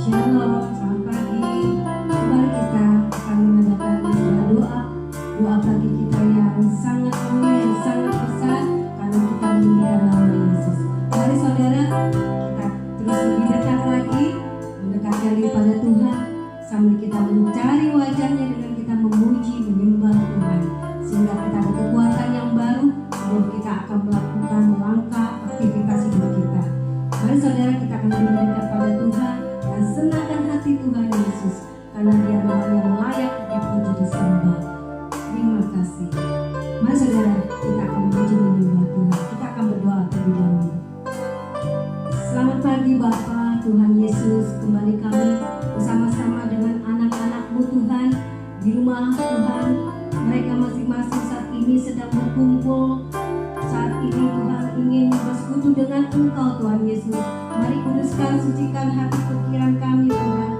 Shalom, selamat pagi. Kembali kita akan mengadakan doa pagi kita yang sangat mulia, yang sangat besar, karena kita mengingat nama Yesus. Mari saudara, kita terus lebih dekat lagi, mendekatkan diri pada Tuhan, sambil kita mencari wajahnya dengan kita memuji, menyembah Tuhan, sehingga kita ada kekuatan yang baru, sebelum kita akan melakukan langkah aktivitas hidup kita. Mari saudara, kita akan lebih dekat pada Tuhan dan senangkan hati Tuhan Yesus, karena Dia adalah yang layak dipuji disembah. Terima kasih. Mari saudara, kita akan memuji menyembah Tuhan. Kita akan berdoa terlebih dahulu. Selamat pagi Bapa, Tuhan Yesus, kembali kami bersama-sama dengan anak-anak-Mu Tuhan di rumah Tuhan. Mereka masing-masing saat ini sedang berkumpul. Saat ini Tuhan ingin bersekutu dengan Engkau Tuhan Yesus. Mari kuduskan, sucikan hati pikiran kami Tuhan.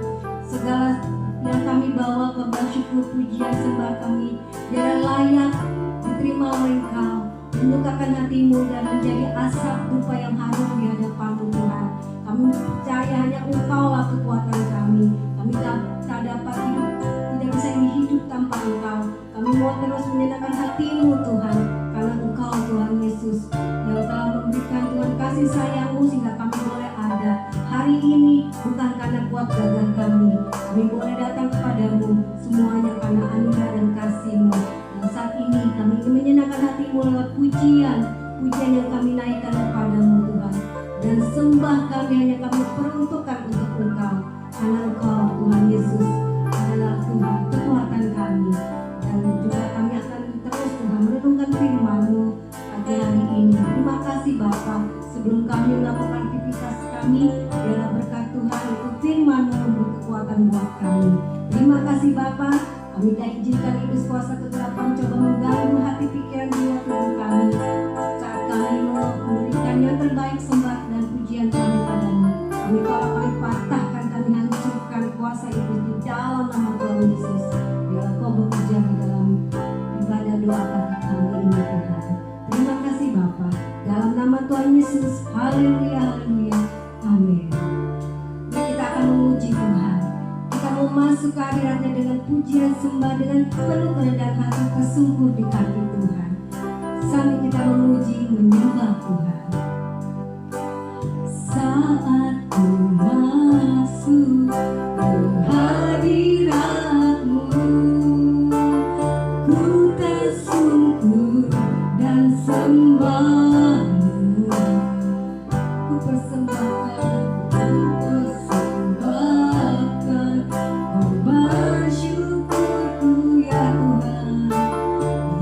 Segala yang kami bawa korban syukur, pujian, sembah kami biar layak diterima oleh Engkau. Menyukakan hatimu dan menjadi asap dupa yang harum di hadapan-Mu Tuhan. Kami percaya hanya Engkaulah kekuatan kami. Kami tak dapat hidup, tidak bisa hidup tanpa Engkau. Kami mau terus menyenangkan hati-Mu Tuhan, karena Engkau Tuhan Yesus yang telah memberikan Tuhan kasih sayang-Mu sehingga kami boleh ada hari ini, bukan karena kuat gagah kami. Kami boleh datang kepadamu semuanya karena anugerah dan kasih-Mu. Dan saat ini kami ingin menyenangkan hati-Mu lewat pujian yang kami naikkan kepadamu Tuhan. Dan sembah kami hanya kami peruntukkan untuk Engkau, karena Engkau Tuhan Yesus adalah Tuhan kekuatan kami. Dan juga kami akan terus Tuhan merenungkan firman-Mu pada hari ini. Terima kasih Bapa, sebelum kami melakukan aktivitas kami, biarlah berkat Tuhan itu firman-Mu memberi kekuatan buat kami. Terima kasih Bapa, kami tak izinkan iblis kuasa kegelapan coba mengganggu hati pikiran jiwa tubuh kami. Saat kami memberikan yang terbaik sembah dan pujian kami padamu, kami tolak, kami patahkan, kami hancurkan kuasa iblis di dalam nama Tuhan Yesus. Biarlah Kau bekerja di dalam ibadah doa pagi kami ini Tuhan. Terima kasih Bapa, dalam nama Tuhan Yesus. Haleluya, haleluya, amin. Kita akan memuji Tuhan. Kita mau masuk ke hadirat-Nya dengan pujian sembah, dengan penuh kerendahan hati tersungkur di kaki Tuhan. Sambil kita memuji menyembah Tuhan. Saat ku masuk ke hadirat-Mu, ku tersungkur dan sembah-Mu. Ku persembahkan, korban syukurku ya Tuhan,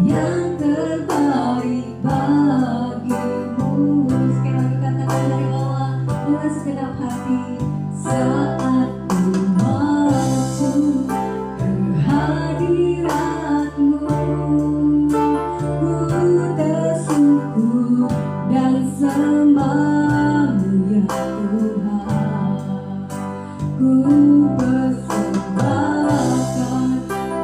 yang terbaik bagimu. Sekali lagi katakan dari bawah dengan segenap hati. Saat ku masuk ke hadirat-Mu, ku tersungkur dan sembah-Mu ya Tuhan. Ku persembahkan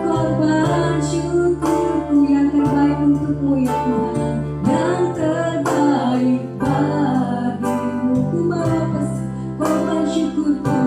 korban syukurku yang terbaik untuk-Mu ya Tuhan, yang terbaik bagimu. Ku bawa korban syukurku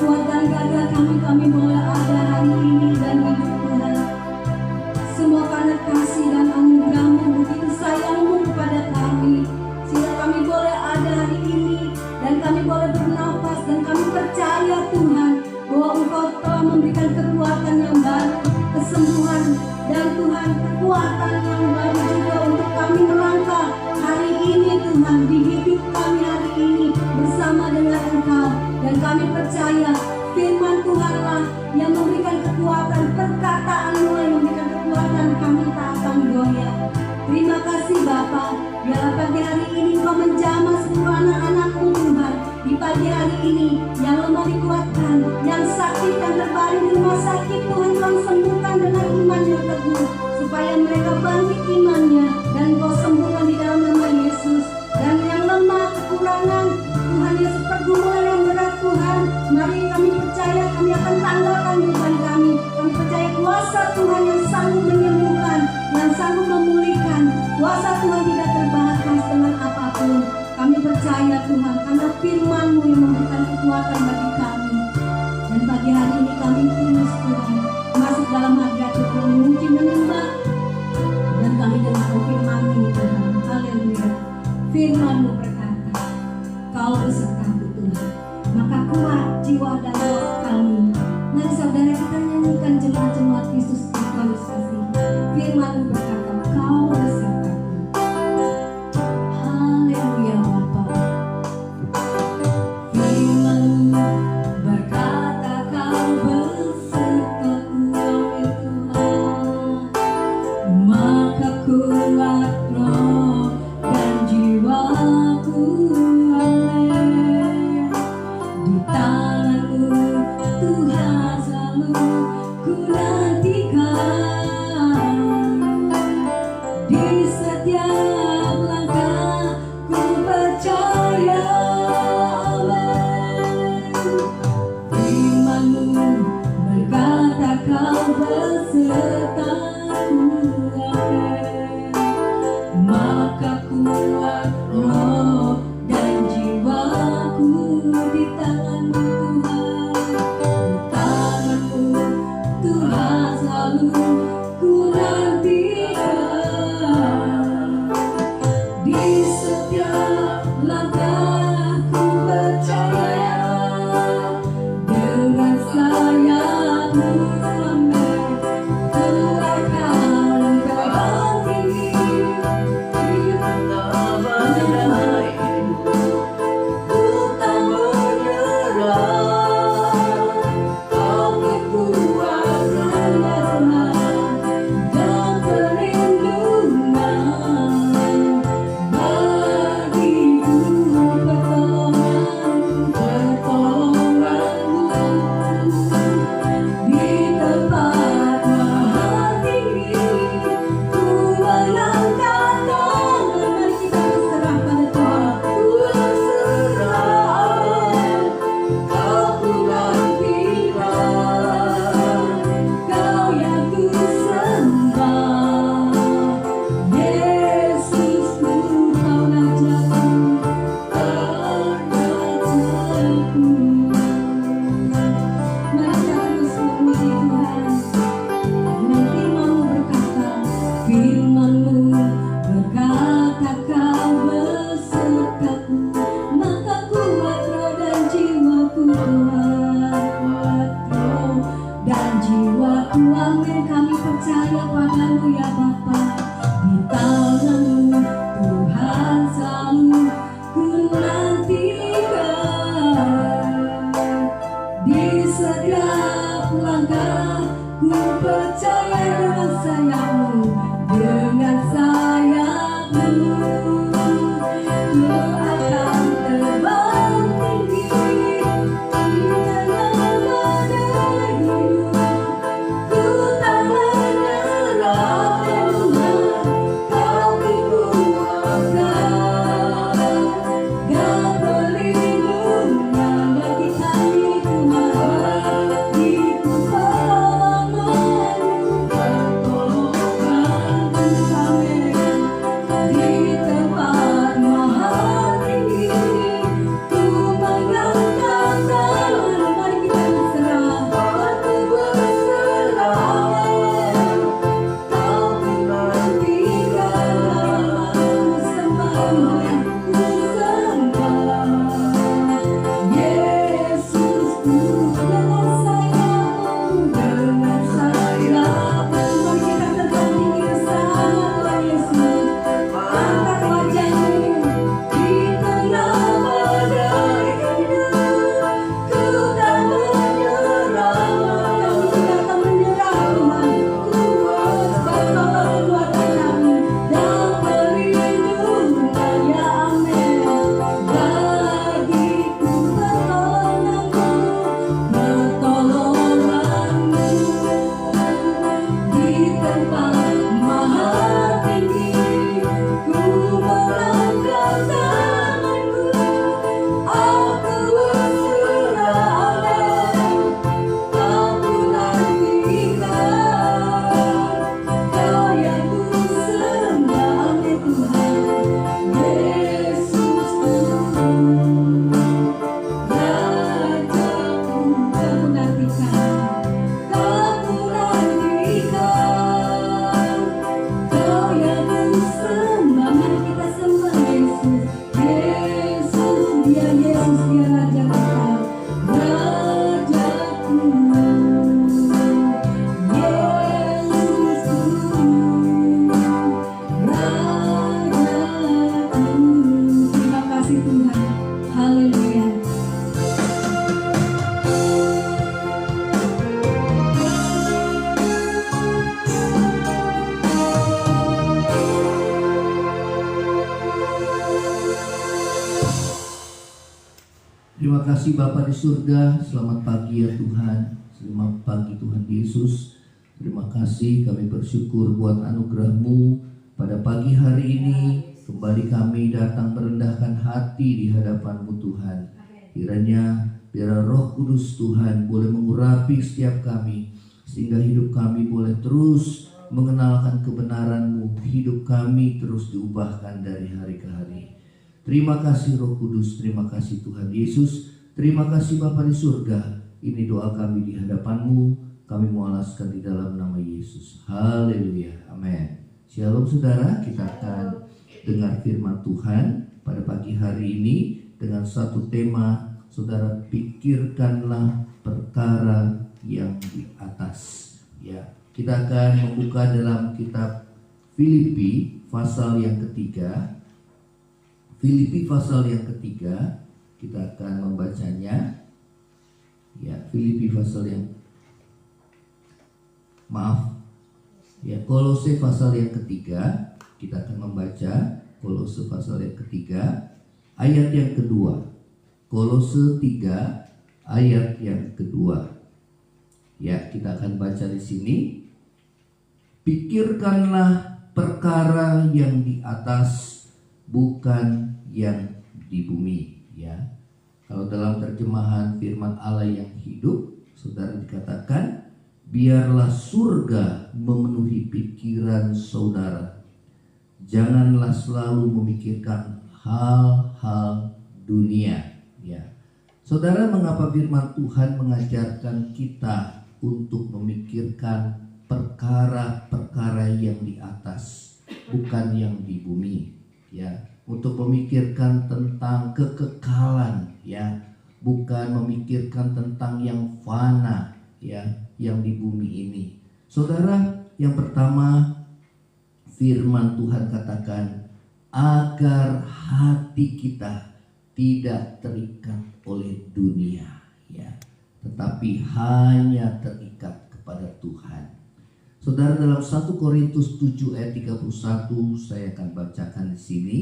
kuat dan gagah kami boleh ada hari ini dan hidup Tuhan. Semua karena kasih dan anugerah-Mu, begitu sayang-Mu kepada kami, sehingga kami boleh ada hari ini dan kami boleh bernafas, dan kami percaya Tuhan bahwa Engkau telah memberikan kekuatan yang baru, kesembuhan, dan Tuhan kekuatan yang baru juga untuk kami melangkah hari ini Tuhan, di hidup kami hari ini bersama dengan Engkau. Dan kami percaya firman Tuhanlah yang memberikan kekuatan, perkataan-Mu yang memberikan kekuatan, kami tak akan goyah. Terima kasih Bapa, biarlah pagi hari ini Engkau menjamah seluruh anak-anak-Mu Tuhan. Di pagi hari ini yang lemah dikuatkan, yang sakit dan terbaring di rumah sakit Tuhan Tuhan sembuhkan dengan iman yang teguh, supaya mereka bangkit imannya dan Engkau sembuhkan di dalam nama Yesus. Dan yang lemah, kekurangan Tuhan Yesus, pergumulan yang berat Tuhan, mari kami percaya kami akan tanggalkan beban kami. Kami percaya kuasa Tuhan yang sanggup menyembuhkan, yang sanggup memulihkan. Kuasa Tuhan tidak terbatas dengan apapun. Kami percaya Tuhan, karena firman-Mu yang memberikan kekuatan bagi kami. Dan pagi hari ini kami tulus Tuhan masuk dalam hadirat Tuhan, memuji menyembah, dan kami dengarkan firman-Mu Tuhan. Haleluya. Firman-Mu berkata, Kau besertaku Tuhan, maka kuat jiwa dan roh kami. Mari saudara kita nyanyikan jemaat-jemaat Kristus Paulus kasih. Firman-Mu berkata, Kau besertaku. Haleluya Bapa. Firman-Mu berkata, Kau besertaku, amin Tuhan. Maka kuat roh dan jiwaku, amin. Di tangan-Mu Tuhan selalu ku nantikan. Di setiap langkah ku percaya, amin. Firman-Mu berkata, Kau besertaku, amin. Maka kuat roh dan jiwaku di tangan-Mu Tuhan. Di tangan-Mu Tuhan selalu ku nantikan. Di setiap langkah ku percaya, dengan sayap-Mu, amin. Ku akan terbang tinggi di tengah badai. Ku tak menyerah. Kau kekuatan dan perlindungan bagiku, pertolongan-Mu di tempat maha tinggi. Ku mengangkat tangan, mari kita berserah pada Tuhan. Ku berserah, Kau Tuhan firman, Kau yang ku sembah. Yesusku, Kau rajaku, rajaku. Mari kita terus memuji Tuhan. Dan firman-Mu berkata, firman-Mu berkata, Kau besertaku, maka kuat roh dan jiwaku, Tuhan. Kuat roh dan jiwaku, amin. Kami percaya padamu ya Bapa. Di tangan-Mu Tuhan selalu ku nantikan. Di setiap langkah ku percaya, dengan sayap-Mu, dengan sayap-Mu ku akan terbang tinggi di tengah badai. Ku tak menyerah, Tuhan. Kau kekuatan dan perlindungan bagi kami, Tuhan. Bagiku pertolongan, pertolongan. kasih Bapa di surga, selamat pagi ya Tuhan. Selamat pagi Tuhan Yesus. Terima kasih, kami bersyukur buat anugerah-Mu pada pagi hari ini. Kembali kami datang merendahkan hati di hadapan-Mu Tuhan. Biar Roh Kudus Tuhan boleh mengurapi setiap kami, sehingga hidup kami boleh terus mengenalkan kebenaran-Mu. Hidup kami terus diubahkan dari hari ke hari. Terima kasih Roh Kudus, terima kasih Tuhan Yesus. Terima kasih Bapa di surga. Ini doa kami di hadapan-Mu. Kami mengalaskan di dalam nama Yesus. Haleluya, amin. Shalom saudara, kita akan dengar firman Tuhan pada pagi hari ini dengan satu tema. Saudara, pikirkanlah perkara yang di atas. Ya, kita akan membuka dalam kitab Filipi pasal yang ketiga. Filipi pasal yang ketiga, kita akan membacanya. Ya, Filipi pasal yang Kolose pasal yang ketiga, kita akan membaca Kolose pasal yang ketiga ayat yang kedua. Kolose 3 ayat yang kedua. Ya, kita akan baca di sini. Pikirkanlah perkara yang di atas, bukan yang di bumi. Ya, kalau dalam terjemahan firman Allah yang hidup, saudara, dikatakan, biarlah surga memenuhi pikiran saudara. Janganlah selalu memikirkan hal-hal dunia. Ya, saudara, mengapa firman Tuhan mengajarkan kita untuk memikirkan perkara-perkara yang di atas, bukan yang di bumi? Ya, untuk memikirkan tentang kekekalan, ya, bukan memikirkan tentang yang fana, ya, yang di bumi ini. Saudara, yang pertama firman Tuhan katakan agar hati kita tidak terikat oleh dunia, ya, tetapi hanya terikat kepada Tuhan. Saudara, dalam 1 Korintus 7 ayat 31 saya akan bacakan di sini.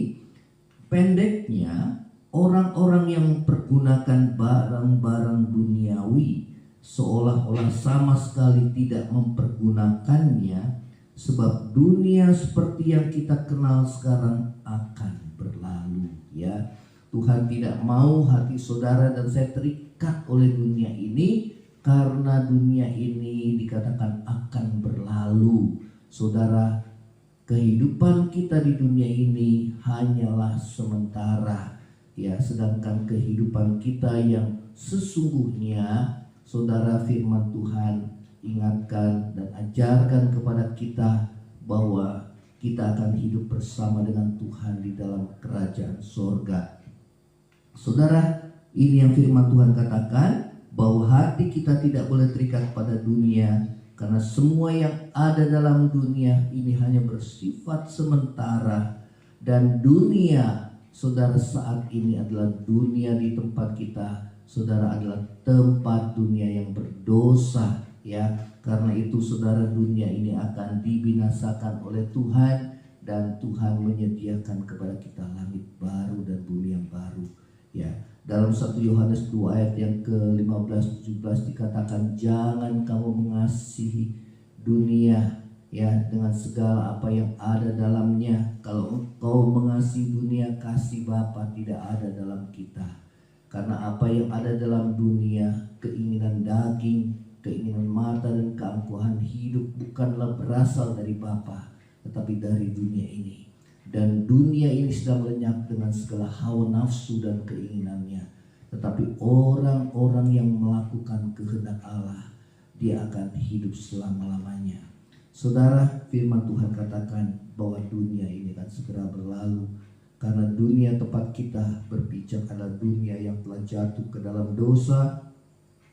Pendeknya, orang-orang yang mempergunakan barang-barang duniawi seolah-olah sama sekali tidak mempergunakannya, sebab dunia seperti yang kita kenal sekarang akan berlalu. Ya, Tuhan tidak mau hati saudara dan saya terikat oleh dunia ini, karena dunia ini dikatakan akan berlalu. Saudara, kehidupan kita di dunia ini hanyalah sementara, ya, sedangkan kehidupan kita yang sesungguhnya, saudara, firman Tuhan ingatkan dan ajarkan kepada kita bahwa kita akan hidup bersama dengan Tuhan di dalam kerajaan sorga. Saudara, ini yang firman Tuhan katakan, bahwa hati kita tidak boleh terikat pada dunia, karena semua yang ada dalam dunia ini hanya bersifat sementara. Dan dunia, saudara, saat ini adalah dunia di tempat kita, saudara, adalah tempat dunia yang berdosa, ya. Karena itu saudara, dunia ini akan dibinasakan oleh Tuhan, dan Tuhan menyediakan kepada kita langit baru dan bumi yang baru, ya. Dalam 1 Yohanes 2 ayat yang ke-15-17 dikatakan, jangan kamu mengasihi dunia, ya, dengan segala apa yang ada dalamnya. Kalau engkau mengasihi dunia, kasih Bapa tidak ada dalam kita. Karena apa yang ada dalam dunia, keinginan daging, keinginan mata, dan keangkuhan hidup bukanlah berasal dari Bapa, tetapi dari dunia ini. Dan dunia ini sedang lenyap dengan segala hawa nafsu dan keinginannya. Tetapi orang-orang yang melakukan kehendak Allah, dia akan hidup selama-lamanya. Saudara, firman Tuhan katakan bahwa dunia ini akan segera berlalu. Karena dunia tempat kita berpijak adalah dunia yang telah jatuh ke dalam dosa,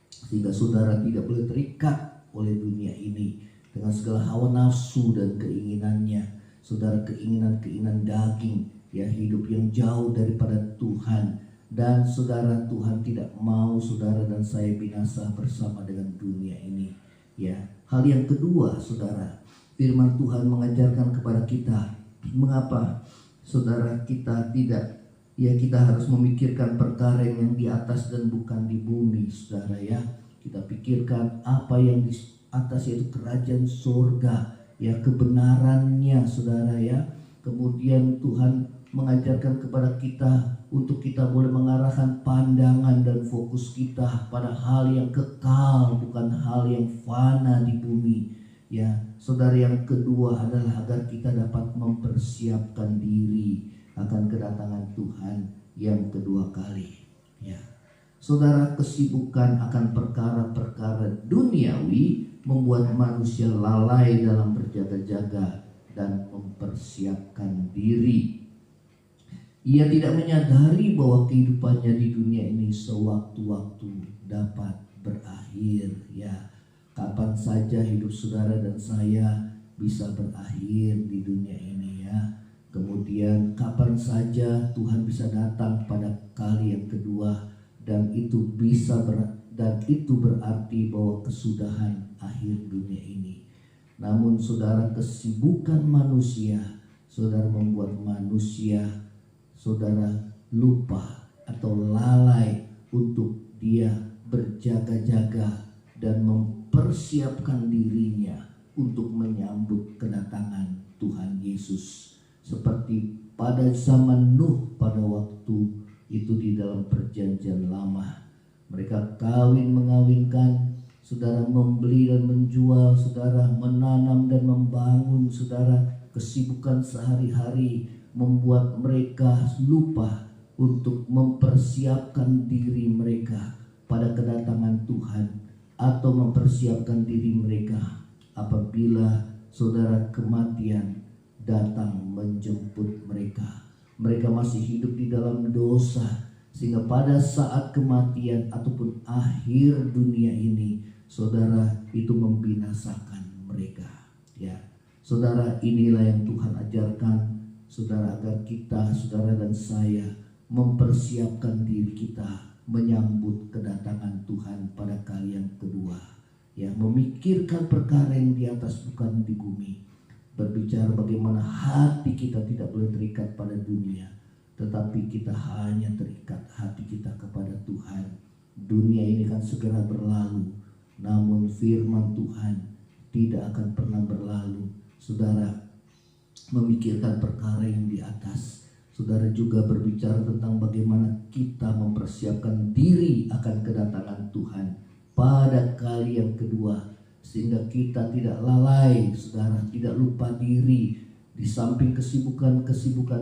sehingga saudara tidak boleh terikat oleh dunia ini dengan segala hawa nafsu dan keinginannya. Saudara, keinginan-keinginan daging, ya, hidup yang jauh daripada Tuhan. Dan saudara, Tuhan tidak mau saudara dan saya binasa bersama dengan dunia ini, ya. Hal yang kedua, saudara, firman Tuhan mengajarkan kepada kita mengapa saudara kita tidak, Ya, kita harus memikirkan perkara yang di atas dan bukan di bumi, saudara ya. Kita pikirkan apa yang di atas, yaitu kerajaan surga, ya, kebenarannya, saudara ya. Kemudian Tuhan mengajarkan kepada kita untuk kita boleh mengarahkan pandangan dan fokus kita pada hal yang kekal, bukan hal yang fana di bumi. Ya, saudara, yang kedua adalah agar kita dapat mempersiapkan diri akan kedatangan Tuhan yang kedua kali. Ya, saudara, kesibukan akan perkara-perkara duniawi membuat manusia lalai dalam berjaga-jaga dan mempersiapkan diri. Ia tidak menyadari bahwa kehidupannya di dunia ini sewaktu-waktu dapat berakhir. Ya, kapan saja hidup saudara dan saya bisa berakhir di dunia ini ya. Kemudian kapan saja Tuhan bisa datang pada kali yang kedua, dan itu berarti bahwa kesudahan akhir dunia ini. Namun saudara, kesibukan manusia, saudara, membuat manusia, saudara, lupa atau lalai untuk dia berjaga-jaga dan mempersiapkan dirinya untuk menyambut kedatangan Tuhan Yesus. Seperti pada zaman Nuh pada waktu itu di dalam perjanjian lama. Mereka kawin mengawinkan, saudara, membeli dan menjual, saudara, menanam dan membangun, saudara. Kesibukan sehari-hari membuat mereka lupa untuk mempersiapkan diri mereka pada kedatangan Tuhan, atau mempersiapkan diri mereka apabila, saudara, kematian datang menjemput mereka. Mereka masih hidup di dalam dosa, sehingga pada saat kematian ataupun akhir dunia ini, saudara, itu membinasakan mereka. Ya, saudara, inilah yang Tuhan ajarkan, saudara, agar kita, saudara dan saya, mempersiapkan diri kita menyambut kedatangan Tuhan pada kali yang kedua. Ya, memikirkan perkara yang di atas bukan di bumi. Berbicara bagaimana hati kita tidak boleh terikat pada dunia, tetapi kita hanya terikat hati kita kepada Tuhan. Dunia ini kan segera berlalu, namun firman Tuhan tidak akan pernah berlalu. Saudara, memikirkan perkara yang di atas. Saudara juga berbicara tentang bagaimana kita mempersiapkan diri akan kedatangan Tuhan pada kali yang kedua, sehingga kita tidak lalai, saudara, tidak lupa diri. Di samping kesibukan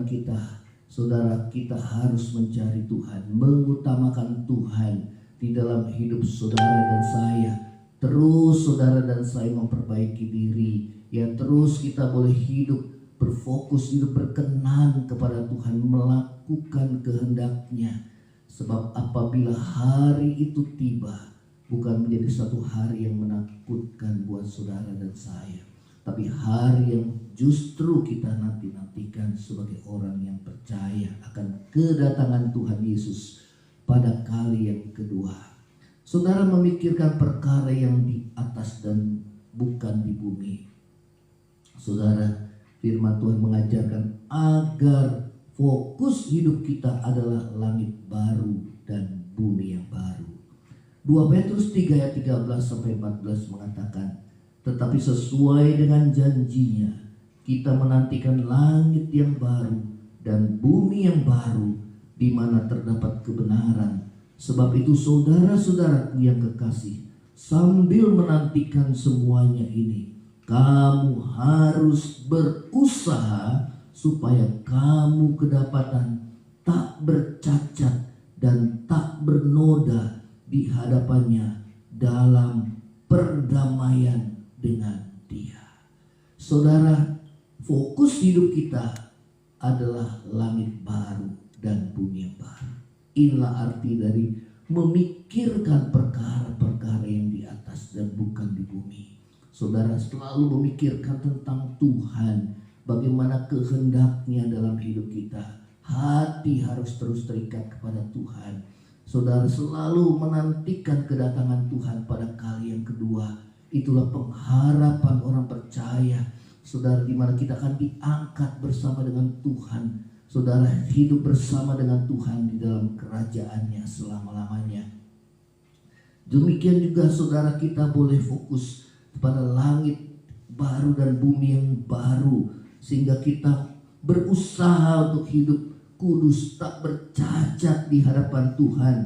kita, saudara, kita harus mencari Tuhan, mengutamakan Tuhan di dalam hidup saudara dan saya. Terus saudara dan saya memperbaiki diri, ya, terus kita boleh hidup berfokus, hidup berkenan kepada Tuhan, melakukan kehendak-Nya. Sebab apabila hari itu tiba, bukan menjadi satu hari yang menakutkan buat saudara dan saya, tapi hari yang justru kita nantikan sebagai orang yang percaya akan kedatangan Tuhan Yesus pada kali yang kedua. Saudara, memikirkan perkara yang di atas dan bukan di bumi. Saudara, firman Tuhan mengajarkan agar fokus hidup kita adalah langit baru dan bumi yang baru. 2 Petrus 3 ayat 13-14 mengatakan, tetapi sesuai dengan janjinya, kita menantikan langit yang baru dan bumi yang baru, di mana terdapat kebenaran. Sebab itu saudara-saudaraku yang kekasih, sambil menantikan semuanya ini, kamu harus berusaha supaya kamu kedapatan tak bercacat dan tak bernoda di hadapannya dalam perdamaian dengan Dia. Saudara, fokus hidup kita adalah langit baru dan bumi yang baru. Inilah arti dari memikirkan perkara-perkara yang di atas dan bukan di bumi. Saudara, selalu memikirkan tentang Tuhan, bagaimana kehendak-Nya dalam hidup kita. Hati harus terus terikat kepada Tuhan. Saudara, selalu menantikan kedatangan Tuhan pada kali yang kedua. Itulah pengharapan orang percaya, saudara, di mana kita akan diangkat bersama dengan Tuhan. saudara hidup bersama dengan Tuhan di dalam kerajaannya selama-lamanya. Demikian juga saudara kita boleh fokus pada langit baru dan bumi yang baru, sehingga kita berusaha untuk hidup kudus, tak bercacat di hadapan Tuhan,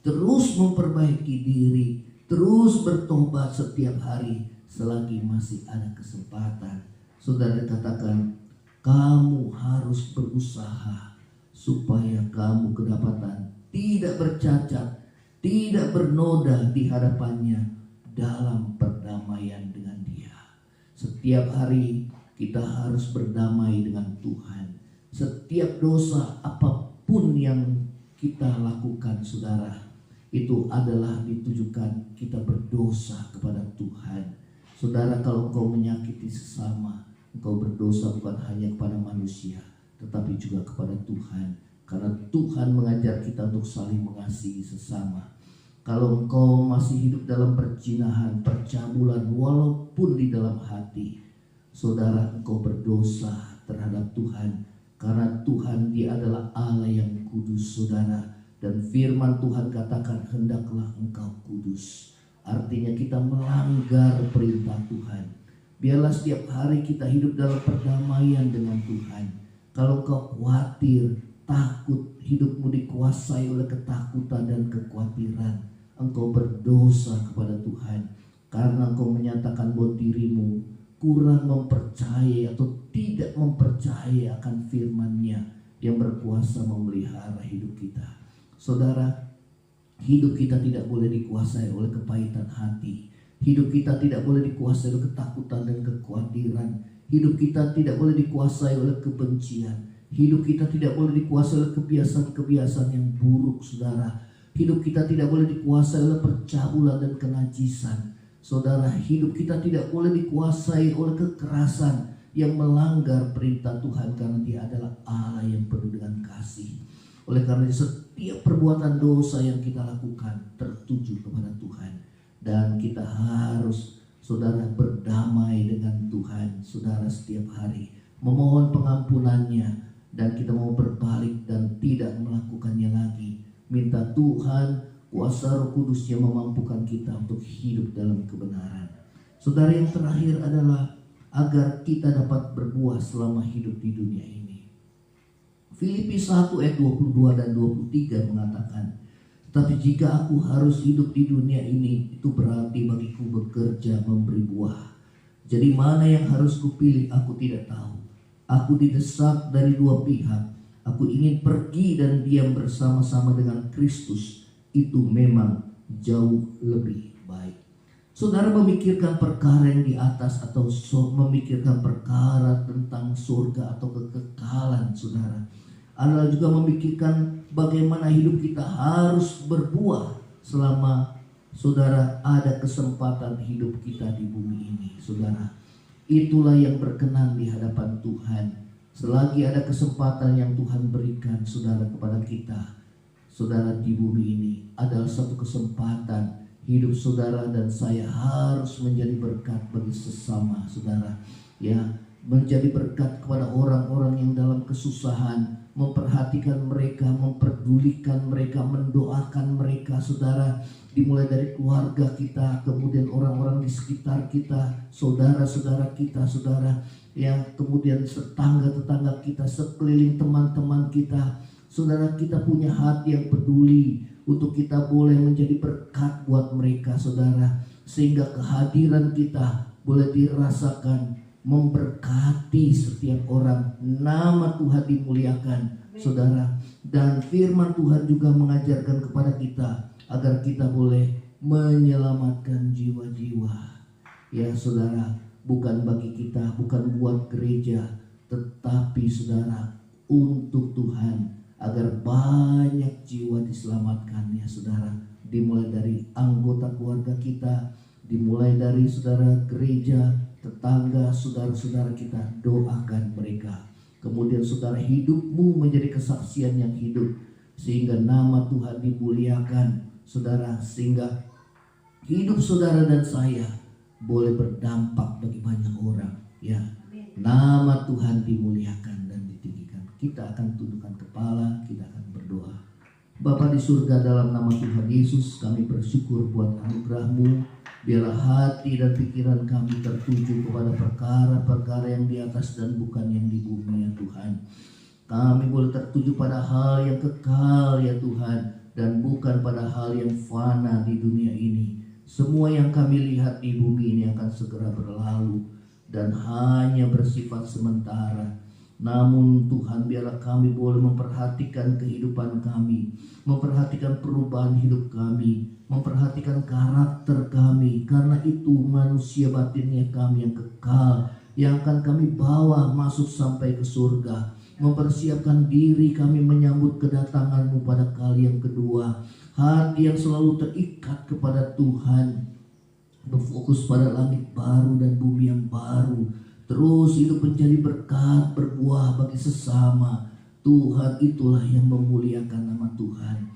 terus memperbaiki diri, terus bertobat setiap hari selagi masih ada kesempatan. Saudara katakan, kamu harus berusaha supaya kamu kedapatan tidak bercacat, tidak bernoda di hadapannya dalam perdamaian dengan Dia. Setiap hari kita harus berdamai dengan Tuhan. Setiap dosa apapun yang kita lakukan, saudara, itu adalah ditujukan kita berdosa kepada Tuhan. Saudara, kalau engkau menyakiti sesama, engkau berdosa bukan hanya kepada manusia, tetapi juga kepada Tuhan. Karena Tuhan mengajar kita untuk saling mengasihi sesama. Kalau engkau masih hidup dalam perzinahan, percabulan, walaupun di dalam hati, saudara, engkau berdosa terhadap Tuhan. Karena Tuhan, Dia adalah Allah yang kudus, saudara. Dan firman Tuhan katakan, hendaklah engkau kudus. Artinya kita melanggar perintah Tuhan. Biarlah setiap hari kita hidup dalam perdamaian dengan Tuhan. Kalau engkau khawatir, takut, hidupmu dikuasai oleh ketakutan dan kekhawatiran, engkau berdosa kepada Tuhan. Karena engkau menyatakan bahwa dirimu kurang mempercayai atau tidak mempercayai akan firman-Nya yang berkuasa memelihara hidup kita. Saudara, hidup kita tidak boleh dikuasai oleh kepahitan hati. Hidup kita tidak boleh dikuasai oleh ketakutan dan kekhawatiran. Hidup kita tidak boleh dikuasai oleh kebencian. Hidup kita tidak boleh dikuasai oleh kebiasaan-kebiasaan yang buruk, saudara. Hidup kita tidak boleh dikuasai oleh percabulan dan kenajisan. Saudara, hidup kita tidak boleh dikuasai oleh kekerasan yang melanggar perintah Tuhan, karena Dia adalah Allah yang penuh dengan kasih. Oleh karena setiap perbuatan dosa yang kita lakukan tertuju kepada Tuhan. Dan kita harus, saudara, berdamai dengan Tuhan, saudara, setiap hari. Memohon pengampunannya, dan kita mau berbalik dan tidak melakukannya lagi. Minta Tuhan, kuasa Roh Kudus yang memampukan kita untuk hidup dalam kebenaran. Saudara, yang terakhir adalah agar kita dapat berbuah selama hidup di dunia ini. Filipi 1 ayat 22 dan 23 mengatakan, tetapi jika aku harus hidup di dunia ini, itu berarti bagiku bekerja memberi buah. Jadi mana yang harus kupilih, aku tidak tahu. Aku didesak dari dua pihak. Aku ingin pergi dan diam bersama-sama dengan Kristus. Itu memang jauh lebih baik. Saudara memikirkan perkara yang di atas atau memikirkan perkara tentang surga atau kekekalan, saudara, adalah juga memikirkan bagaimana hidup kita harus berbuah selama, saudara, ada kesempatan hidup kita di bumi ini, saudara. Itulah yang berkenan di hadapan Tuhan. Selagi ada kesempatan yang Tuhan berikan, saudara, kepada kita, saudara, di bumi ini adalah satu kesempatan hidup saudara dan saya harus menjadi berkat bagi sesama, saudara. Ya, menjadi berkat kepada orang-orang yang dalam kesusahan, memperhatikan mereka, memperdulikan mereka, mendoakan mereka, saudara. Dimulai dari keluarga kita, kemudian orang-orang di sekitar kita, saudara-saudara kita, saudara, yang kemudian tetangga-tetangga kita, sekeliling teman-teman kita. Saudara, kita punya hati yang peduli untuk kita boleh menjadi berkat buat mereka, saudara, sehingga kehadiran kita boleh dirasakan memberkati setiap orang. Nama Tuhan dimuliakan, saudara. Dan firman Tuhan juga mengajarkan kepada kita agar kita boleh menyelamatkan jiwa-jiwa. Ya, saudara, bukan bagi kita, bukan buat gereja, tetapi, saudara, untuk Tuhan, agar banyak jiwa diselamatkan, ya saudara. Dimulai dari anggota keluarga kita, dimulai dari, saudara, gereja, tetangga, saudara-saudara kita, doakan mereka. Kemudian, saudara, hidupmu menjadi kesaksian yang hidup, sehingga nama Tuhan dimuliakan, saudara, sehingga hidup saudara dan saya boleh berdampak bagi banyak orang, ya. Nama Tuhan dimuliakan dan ditinggikan. kita akan tundukkan kepala, kita akan berdoa. Bapa di surga, dalam nama Tuhan Yesus kami bersyukur buat anugerah-Mu. Biarlah hati dan pikiran kami tertuju kepada perkara-perkara yang di atas dan bukan yang di bumi ya Tuhan. Kami boleh tertuju pada hal yang kekal ya Tuhan, dan bukan pada hal yang fana di dunia ini. Semua yang kami lihat di bumi ini akan segera berlalu dan hanya bersifat sementara. Namun Tuhan, biarlah kami boleh memperhatikan kehidupan kami, memperhatikan perubahan hidup kami, memperhatikan karakter kami. Karena itu manusia batinnya kami yang kekal, yang akan kami bawa masuk sampai ke surga. Mempersiapkan diri kami menyambut kedatangan-Mu pada kali yang kedua. Hati yang selalu terikat kepada Tuhan, berfokus pada langit baru dan bumi yang baru. Terus hidup menjadi berkat, berbuah bagi sesama. Tuhan, itulah yang memuliakan nama Tuhan.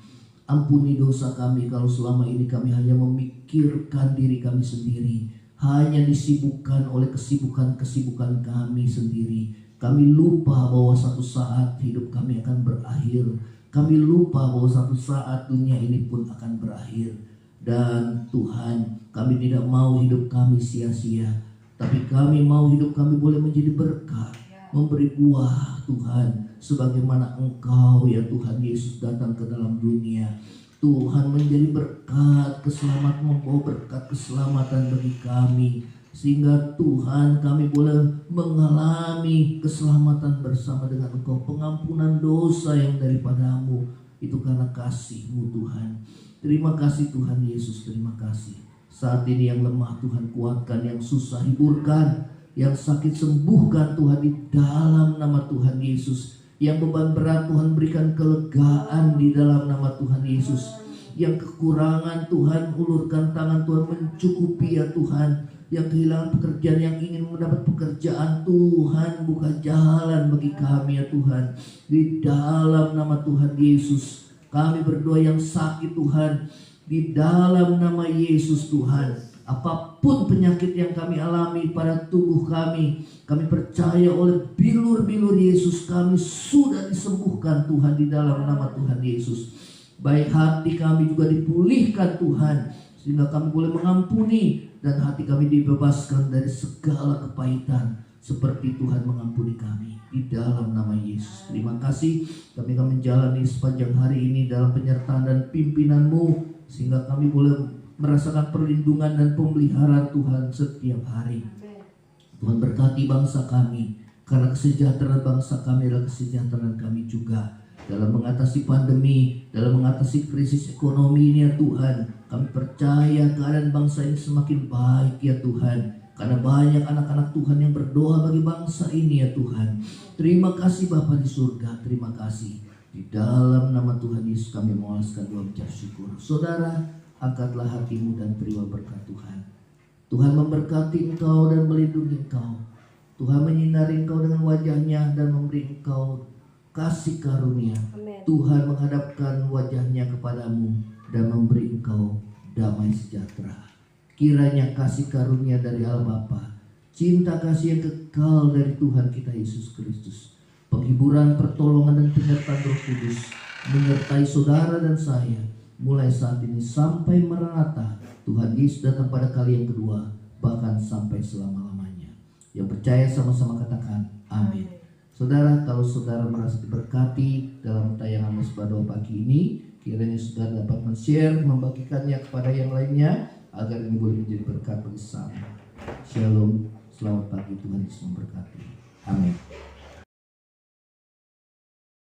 Ampuni dosa kami kalau selama ini kami hanya memikirkan diri kami sendiri, hanya disibukkan oleh kesibukan-kesibukan kami sendiri. Kami lupa bahwa satu saat hidup kami akan berakhir. Kami lupa bahwa satu saat dunia ini pun akan berakhir. Dan Tuhan, kami tidak mau hidup kami sia-sia, tapi kami mau hidup kami boleh menjadi berkat, memberi buah Tuhan, sebagaimana Engkau ya Tuhan Yesus datang ke dalam dunia. Tuhan menjadi berkat keselamatan, membawa berkat keselamatan bagi kami, sehingga Tuhan kami boleh mengalami keselamatan bersama dengan Engkau, pengampunan dosa yang daripada-Mu. Itu karena kasih-Mu Tuhan. Terima kasih Tuhan Yesus, terima kasih. Saat ini yang lemah Tuhan kuatkan, yang susah hiburkan, yang sakit sembuhkan Tuhan di dalam nama Tuhan Yesus. Yang beban berat Tuhan berikan kelegaan di dalam nama Tuhan Yesus. Yang kekurangan Tuhan ulurkan tangan Tuhan mencukupi ya Tuhan. Yang kehilangan pekerjaan, yang ingin mendapat pekerjaan, Tuhan buka jalan bagi kami ya Tuhan. Di dalam nama Tuhan Yesus kami berdoa. Yang sakit Tuhan, di dalam nama Yesus Tuhan, apapun penyakit yang kami alami pada tubuh kami percaya oleh bilur-bilur Yesus kami sudah disembuhkan Tuhan di dalam nama Tuhan Yesus. Baik hati kami juga dipulihkan Tuhan, sehingga kami boleh mengampuni dan hati kami dibebaskan dari segala kepahitan, seperti Tuhan mengampuni kami di dalam nama Yesus. Terima kasih kami akan menjalani sepanjang hari ini dalam penyertaan dan pimpinan-Mu, sehingga kami boleh merasakan perlindungan dan pemeliharaan Tuhan setiap hari. Tuhan berkati bangsa kami, karena kesejahteraan bangsa kami adalah kesejahteraan kami juga. Dalam mengatasi pandemi, dalam mengatasi krisis ekonomi ini ya Tuhan, kami percaya keadaan bangsa ini semakin baik ya Tuhan. Karena banyak anak-anak Tuhan yang berdoa bagi bangsa ini ya Tuhan. Terima kasih Bapa di surga, terima kasih. Di dalam nama Tuhan Yesus kami mengalaskan doa ucap syukur. Saudara, angkatlah hatimu dan terima berkat Tuhan. Tuhan memberkati engkau dan melindungi engkau. Tuhan menyinari engkau dengan wajahnya dan memberi engkau kasih karunia. Amen. Tuhan menghadapkan wajahnya kepadamu dan memberi engkau damai sejahtera. Kiranya kasih karunia dari Allah Bapa, cinta kasih yang kekal dari Tuhan kita Yesus Kristus, penghiburan, pertolongan dan penyertaan Roh Kudus menyertai saudara dan saya mulai saat ini sampai Maranatha. Tuhan Yesus datang pada kali yang kedua, bahkan sampai selama-lamanya. Yang percaya sama-sama katakan amin. Saudara, kalau saudara merasa diberkati dalam tayangan Mesbah Doa pagi ini, kiranya saudara dapat men-share, membagikannya kepada yang lainnya, agar ini boleh menjadi berkat bersama. Shalom, selamat pagi, Tuhan Yesus memberkati. Amin.